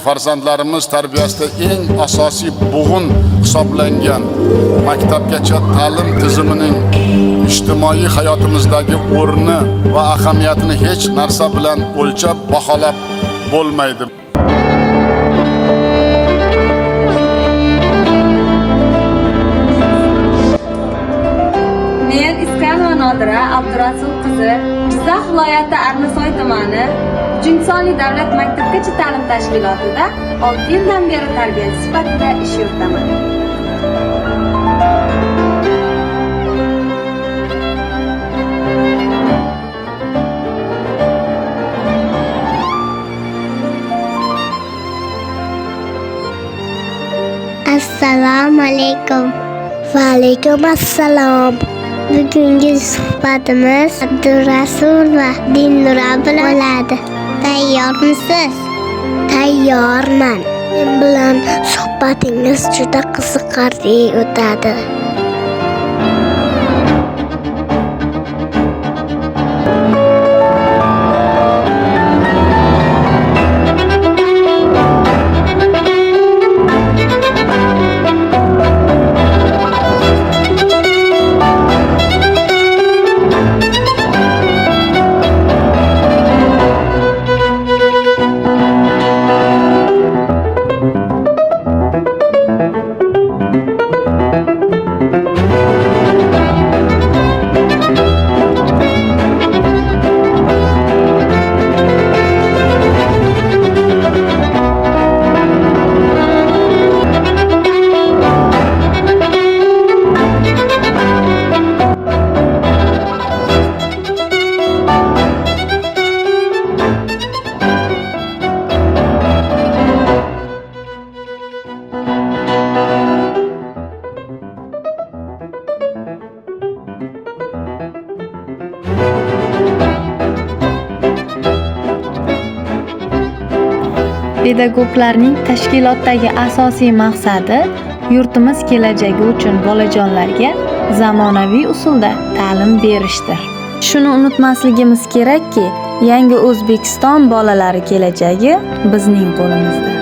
farzandlarimiz tarbiyasida eng asosiy bug'un hisoblangan maktabgacha ta'lim tizimining ijtimoiy hayotimizdagi o'rni va ahamiyatini hech narsa bilan o'lchab baholab bo'lmaydi. Men Iskanova Nodira Abdurasul qizi, Jizzax viloyati Arnasoy tumani 3-sonli davlat maktabgacha ta'lim tashkilotida 6 yildan beri tarbiyachi sifatida ish yuritaman. Assalomu alaykum. Va alaykum assalom. Bugungi suhbatimiz Abdurasul va Dinnura bilan bo'ladi. Tayyormisiz? Tayyorman. Men bilan suhbatingiz juda qiziqarli o'tadi. Pedagoglarning tashkilotdagi asosiy maqsadi yurtimiz kelajagi uchun bolajonlarga zamonaviy usulda ta'lim berishdir. Shuni unutmasligimiz kerakki, yangi O'zbekiston bolalari kelajagi bizning qo'limizda.